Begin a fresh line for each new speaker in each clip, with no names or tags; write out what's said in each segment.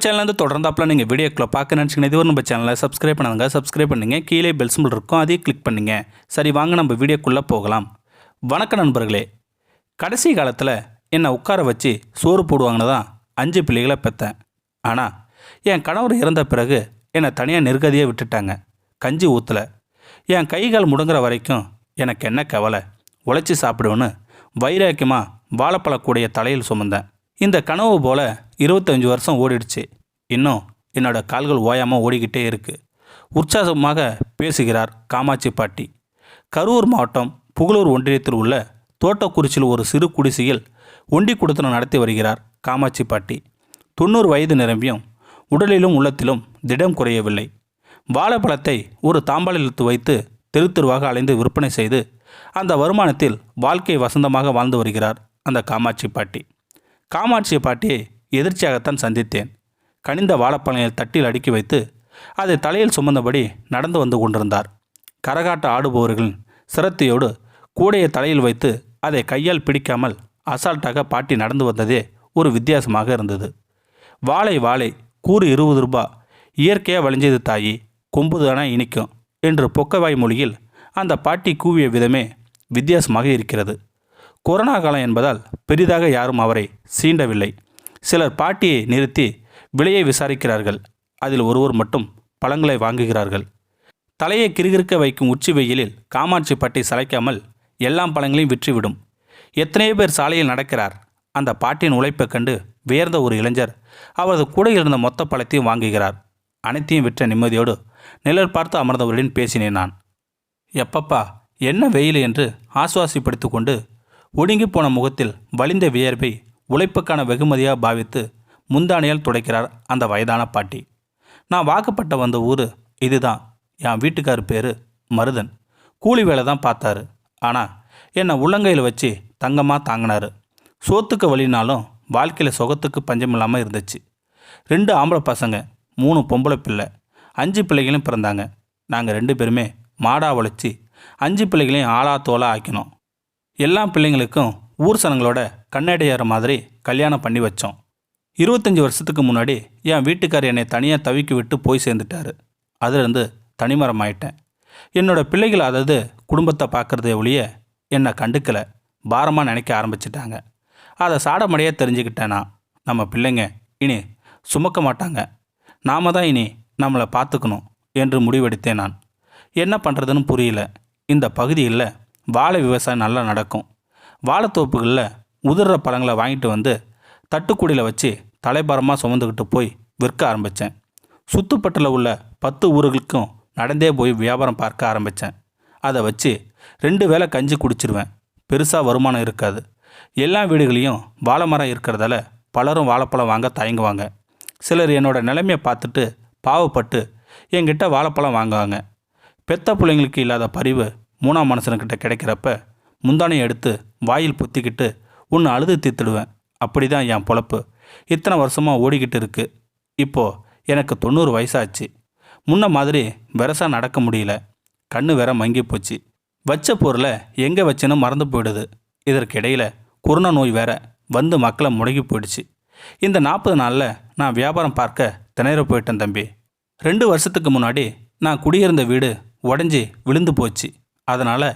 சேனல்லேருந்து தொடர்ந்தாப்பில் நீங்கள் வீடியோக்களை பார்க்க நினச்சிங்கன்னா இதுவரை நம்ம சேனலை சப்ஸ்கிரைப் பண்ணாங்க சப்ஸ்கிரைப் பண்ணுங்கள். கீழே பெல் சிம்பிள் இருக்கும், அதையும் கிளிக் பண்ணுங்கள். சரி, வாங்க நம்ம வீடியோக்குள்ளே போகலாம். வணக்கம் நண்பர்களே. கடைசி காலத்தில் என்னை உட்கார வச்சு சோறு போடுவாங்கன்னு தான் 5 பிள்ளைகளை பெற்றேன். ஆனால் என் கணவர் இறந்த பிறகு என்னை தனியாக நிர்கதியாக விட்டுட்டாங்க. கஞ்சி ஊற்றலை. என் கைகால் முடங்குற வரைக்கும் எனக்கு என்ன கவலை, உழைச்சி சாப்பிடுவேன்னு வைராக்கியமாக வாழைப்பழக்கூடிய தலையில் சுமந்தேன். இந்த கனவு போல் 25 வருஷம் ஓடிடுச்சு. இன்னும் என்னோட கால்கள் ஓயாமல் ஓடிக்கிட்டே இருக்குது. உற்சாகமாக பேசுகிறார் காமாட்சி பாட்டி. கரூர் மாவட்டம் புகழூர் ஒன்றியத்தில் உள்ள தோட்டக்குறிச்சியில் ஒரு சிறு குடிசையில் ஒண்டி குடித்தனம் நடத்தி வருகிறார் காமாட்சி பாட்டி. 90 வயது நிரம்பியும் உடலிலும் உள்ளத்திலும் திடம் குறையவில்லை. வாழைப்பழத்தை ஒரு தாம்பாளில் வைத்து தெரு தெருவாக அலைந்து விற்பனை செய்து அந்த வருமானத்தில் வாழ்க்கை வசந்தமாக வாழ்ந்து வருகிறார் அந்த காமாட்சி பாட்டி. காமாட்சி பாட்டியை எதிர்ச்சியாகத்தான் சந்தித்தேன். கனிந்த வாழைப்பழங்களை தட்டில் அடுக்கி வைத்து அதை தலையில் சுமந்தபடி நடந்து வந்து கொண்டிருந்தார். கரகாட்ட ஆடுபவர்களின் சிரத்தையோடு கூடையை தலையில் வைத்து அதை கையால் பிடிக்காமல் அசால்ட்டாக பாட்டி நடந்து வந்ததே ஒரு வித்தியாசமாக இருந்தது. வாழை வாழை கூறு 20 ரூபாய், இயற்கையாக விளைஞ்சது தாயி, கொம்புதானா இனிக்கும் என்று பொக்கவாய் மொழியில் அந்த பாட்டி கூவிய விதமே வித்தியாசமாக இருக்கிறது. கொரோனா காலம் என்பதால் பெரிதாக யாரும் அவரை சீண்டவில்லை. சிலர் பாட்டியை நிறுத்தி விலையை விசாரிக்கிறார்கள். அதில் ஒருவர் மட்டும் பழங்களை வாங்குகிறார்கள். தலையை கிறுகிறுக்க வைக்கும் உச்சி வெயிலில் காமாட்சி பாட்டி சளைக்காமல் எல்லா பழங்களையும் விற்றுவிடும். எத்தனையோ பேர் சாலையில் நடக்கிறார். அந்த பாட்டியின் உழைப்பை கண்டு வியர்ந்த ஒரு இளைஞர் அவரது கூடையில் இருந்த மொத்த பழத்தையும் வாங்குகிறார். அனைத்தையும் விற்ற நிம்மதியோடு நிழல் பார்த்து அமர்ந்தவருடன் பேசினேன் நான். எப்பப்பா என்ன வெயில் என்று ஆசுவாசப்படுத்தி கொண்டு ஒடுங்கி போன முகத்தில் வலிந்த வியர்வை உழைப்புக்கான வெகுமதியாக பாவித்து முந்தானையால் துடைக்கிறார் அந்த வயதான பாட்டி. நான் வாக்கப்பட்ட வந்த ஊர் இதுதான். என் வீட்டுக்கார் பேர் மருதன். கூலி வேலை தான் பார்த்தாரு. ஆனால் என்னை உள்ளங்கையில் வச்சு தங்கமாக தாங்கினார். சோத்துக்கு வழினாலும் வாழ்க்கையில் சுகத்துக்கு பஞ்சமில்லாமல் இருந்துச்சு. 2 ஆம்பளை பசங்க, 3 பொம்பளை பிள்ளை, 5 பிள்ளைகளையும் பிறந்தாங்க. நாங்கள் 2 பேருமே மாடா உழைச்சி 5 பிள்ளைகளையும் ஆளா தோலா ஆக்கினோம். எல்லா பிள்ளைங்களுக்கும் ஊர் சனங்களோட கண்ணடையாற மாதிரி கல்யாணம் பண்ணி வச்சோம். 25 வருஷத்துக்கு முன்னாடி என் வீட்டுக்கார் என்னை தனியாக தவிக்கி விட்டு போய் சேர்ந்துட்டார். அதிலிருந்து தனிமரம் ஆயிட்டேன். என்னோட பிள்ளைகள் அதாவது குடும்பத்தை பார்க்குறதே ஒழிய என்னை கண்டுக்கலை, பாரமாக நினைக்க ஆரம்பிச்சிட்டாங்க. அதை சாடமடையாக தெரிஞ்சுக்கிட்டேன்னா நம்ம பிள்ளைங்க இனி சுமக்க மாட்டாங்க, நாம தான் இனி நம்மளை பார்த்துக்கணும் என்று முடிவெடுத்தேன் நான். என்ன பண்ணுறதுன்னு புரியல. இந்த பகுதியில் வாழை விவசாயம் நல்லா நடக்கும். வாழைத்தோப்புகளில் உதிர்ற பழங்களை வாங்கிட்டு வந்து தட்டுக்குடியில் வச்சு தலைபாரமாக சுமந்துக்கிட்டு போய் விற்க ஆரம்பித்தேன். சுத்துப்பட்டில் உள்ள 10 ஊர்களுக்கும் நடந்தே போய் வியாபாரம் பார்க்க ஆரம்பித்தேன். அதை வச்சு 2 வேளை கஞ்சி குடிச்சிருவேன். பெருசாக வருமானம் இருக்காது. எல்லா வீடுகளையும் வாழை மரம் இருக்கிறதால பலரும் வாழைப்பழம் வாங்க தயங்குவாங்க. சிலர் என்னோட நிலைமையை பார்த்துட்டு பாவப்பட்டு என்கிட்ட வாழைப்பழம் வாங்குவாங்க. பெத்த பிள்ளைங்களுக்கு இல்லாத பரிவு 3ஆம் மனுஷனுக்கிட்ட கிடைக்கிறப்ப முந்தானையை எடுத்து வாயில் புத்திக்கிட்டு உன்னை அழுது தீர்த்துடுவேன். அப்படி தான் என் பொழப்பு இத்தனை வருஷமாக ஓடிக்கிட்டு இருக்குது. இப்போது எனக்கு 90 வயசாச்சு. முன்ன மாதிரி வெரசாக நடக்க முடியல. கண்ணு வேற மங்கி போச்சு. வச்ச பொருளை எங்கே வச்சேன்னு மறந்து போயிடுது. இதற்கிடையில் கொரோனா நோய் வேற வந்து மக்களை முடங்கி போயிடுச்சு. இந்த 40 நாளில் நான் வியாபாரம் பார்க்க திணற போயிட்டேன் தம்பி. 2 வருஷத்துக்கு முன்னாடி நான் குடியிருந்த வீடு உடஞ்சி விழுந்து போச்சு. அதனால்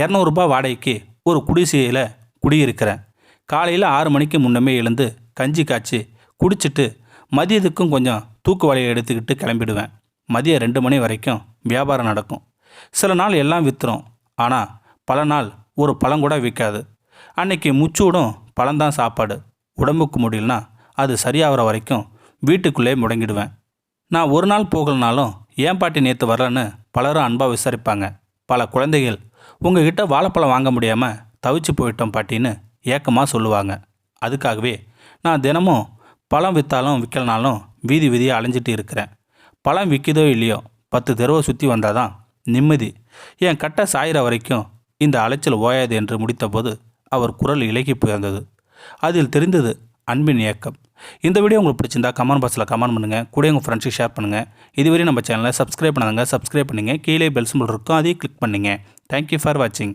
200 ரூபாய் வாடகைக்கு ஒரு குடிசையில் குடியிருக்கிறேன். காலையில் 6 மணிக்கு முன்னமே எழுந்து கஞ்சி காய்ச்சி குடிச்சிட்டு மதியத்துக்கும் கொஞ்சம் தூக்கு வலையை எடுத்துக்கிட்டு கிளம்பிடுவேன். மதியம் 2 மணி வரைக்கும் வியாபாரம் நடக்கும். சில நாள் எல்லாம் விற்றுரும். ஆனால் பல நாள் ஒரு பழம் கூட விற்காது. அன்னைக்கு முச்சூடும் பழம்தான் சாப்பாடு. உடம்புக்கு முடியலனா அது சரியாகிற வரைக்கும் வீட்டுக்குள்ளே முடங்கிடுவேன். நான் ஒரு நாள் போகலனாலும் ஏன் பாட்டி நேற்று வரலன்னு பலரும் அன்பாக விசாரிப்பாங்க. பல குழந்தைகள் உங்ககிட்ட வாழைப்பழம் வாங்க முடியாமல் தவிச்சு போயிட்டோம் பாட்டின்னு ஏக்கமாக சொல்லுவாங்க. அதுக்காகவே நான் தினமும் பழம் விற்றாலும் விற்கலனாலும் வீதி வீதியாக அலைஞ்சிட்டு இருக்கிறேன். பழம் விற்கிதோ இல்லையோ 10 தெருவை சுற்றி வந்தால் தான் நிம்மதி. என் கட்டை சாயிற வரைக்கும் இந்த அலைச்சல் ஓயாது என்று முடித்தபோது அவர் குரல் இலகி போயிருந்தது. அதில் தெரிந்தது அன்பின் இயக்கம். இந்த வீடியோ உங்களுக்கு பிடிச்சிருந்தா கமெண்ட் பாக்ஸில் கமெண்ட் பண்ணுங்கள். கூட உங்கள் ஃப்ரெண்ட்ஸுக்கு ஷேர் பண்ணுங்கள். இதுவரை நம்ம சேனலை சப்ஸ்கிரைப் பண்ணாங்க சப்ஸ்கிரைப் பண்ணுங்கள். கீழே பெல் சிம்பல் இருக்கும், அதையும் கிளிக் பண்ணுங்கள். தேங்க்யூ ஃபார் வாட்சிங்.